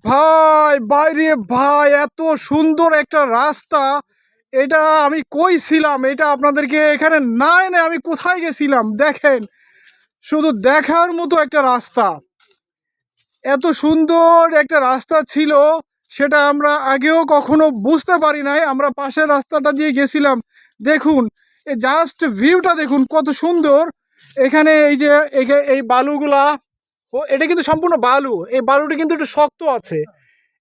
ভাই বাইরে ভাই, এত সুন্দর একটা রাস্তা! এটা আমি কই ছিলাম, এটা আপনাদেরকে এখানে না এনে আমি কোথায় গেছিলাম দেখেন। শুধু দেখার মতো একটা রাস্তা, এত সুন্দর একটা রাস্তা ছিল, সেটা আমরা আগেও কখনো বুঝতে পারি নাই। আমরা পাশের রাস্তাটা দিয়ে গেছিলাম। দেখুন, এই জাস্ট ভিউটা দেখুন কত সুন্দর। এখানে এই যে এই বালুগুলা, এটা কিন্তু সম্পূর্ণ বালু। এই বালুটা কিন্তু একটু শক্ত আছে।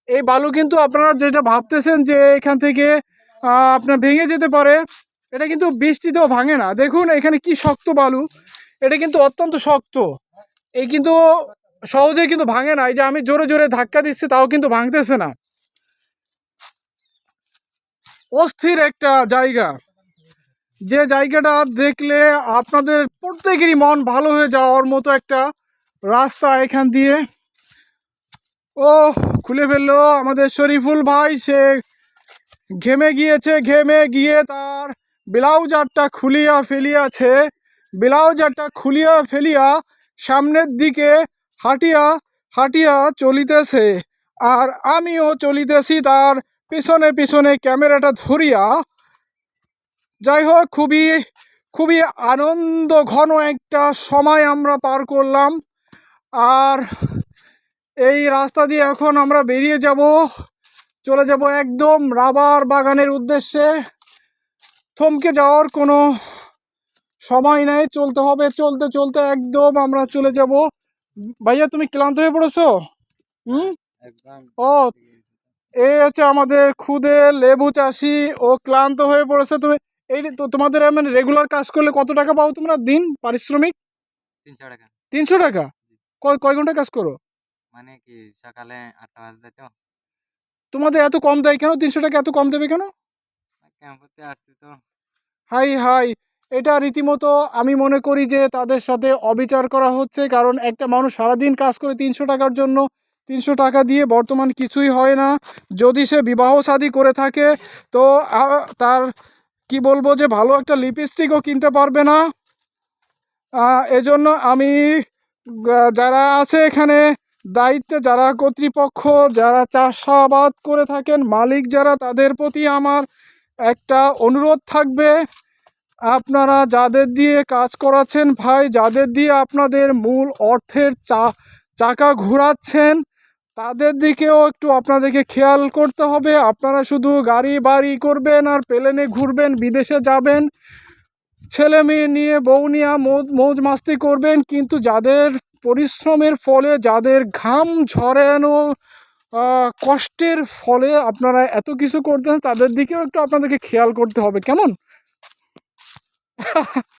এই বালু কিন্তু আপনারা যেটা ভাবতেছেন যে এখান থেকে আপনার ভেঙে যেতে পারে, এটা কিন্তু বৃষ্টিতেও ভাঙে না। দেখুন এখানে কি শক্ত বালু, এটা কিন্তু অত্যন্ত শক্ত। এই কিন্তু সহজে কিন্তু ভাঙে না। এই যে আমি জোরে জোরে ধাক্কা দিচ্ছি, তাও কিন্তু ভাঙতেছে না। অস্থির একটা জায়গা, যে জায়গাটা দেখলে আপনাদের প্রত্যেকেরই মন ভালো হয়ে যাওয়ার মতো একটা রাস্তা এখান দিয়ে। ও, খুলে ফেললো আমাদের শরীফুল ভাই। সে ঘেমে গিয়েছে, ঘেমে গিয়ে তার ব্লাউজারটা খুলিয়া ফেলিয়াছে। ব্লাউজারটা খুলিয়া ফেলিয়া সামনের দিকে হাঁটিয়া হাঁটিয়া চলিতেছে, আর আমিও চলিতেছি তার পিছনে পিছনে ক্যামেরাটা ধরিয়া। যাই হোক, খুবই খুবই আনন্দ ঘন একটা সময় আমরা পার করলাম। আর এই রাস্তা দিয়ে এখন আমরা বেরিয়ে যাব, চলে যাব একদম রাবার বাগানের উদ্দেশ্যে। থমকে যাওয়ার কোনো সময় নেই, চলতে হবে। চলতে চলতে একদম আমরা চলে যাব। ভাইয়া, তুমি ক্লান্ত হয়ে পড়েছো? ও, এই হচ্ছে আমাদের খুদে লেবু চাষি, ও ক্লান্ত হয়ে পড়েছে। তুমি এই তো তোমাদের মানে রেগুলার কাজ করলে কত টাকা পাও তোমরা দিন পারিশ্রমিক? 300 টাকা। 300 টাকা? কয় ঘন্টা কাজ করো? মানে কি সকালে 8টা বাজে তো। তোমাদের এত কম দেয় কেন? 300 টাকা এত কম দেবে কেন? ক্যাম্প করতে আসছি তো। হাই হাই, এটা রীতিমতো আমি মনে করি যে তাদের সাথে অবিচার করা হচ্ছে। কারণ একটা মানুষ সারাদিন কাজ করে 300 টাকার জন্য, 300 টাকা দিয়ে বর্তমান কিছুই হয় না। যদি সে বিবাহ শাদী করে থাকে, তো তার কি বলবো, যে ভালো একটা লিপস্টিকও কিনতে পারবে না। এজন্য আমি যারা আছে এখানে দায়িত্বে, যারা কর্তৃপক্ষ, যারা চাষাবাদ করে থাকেন, মালিক যারা, তাদের প্রতি আমার একটা অনুরোধ থাকবে। আপনারা যাদের দিয়ে কাজ করাচ্ছেন ভাই, যাদের দিয়ে আপনাদের মূল অর্থের চাকা ঘোরাচ্ছেন, তাদের দিকেও একটু আপনাদেরকে খেয়াল করতে হবে। আপনারা শুধু গাড়ি বাড়ি করবেন আর প্লেনে ঘুরবেন, বিদেশে যাবেন, ছেলে মেয়ে নিয়ে, বউ নিয়ে মৌজ মাস্তি করবেন, কিন্তু যাদের পরিশ্রমের ফলে, যাদের ঘাম ঝরানো কষ্টের ফলে আপনারা এত কিছু করতেছেন, তাদের দিকেও একটু আপনাদেরকে খেয়াল করতে হবে। কেমন?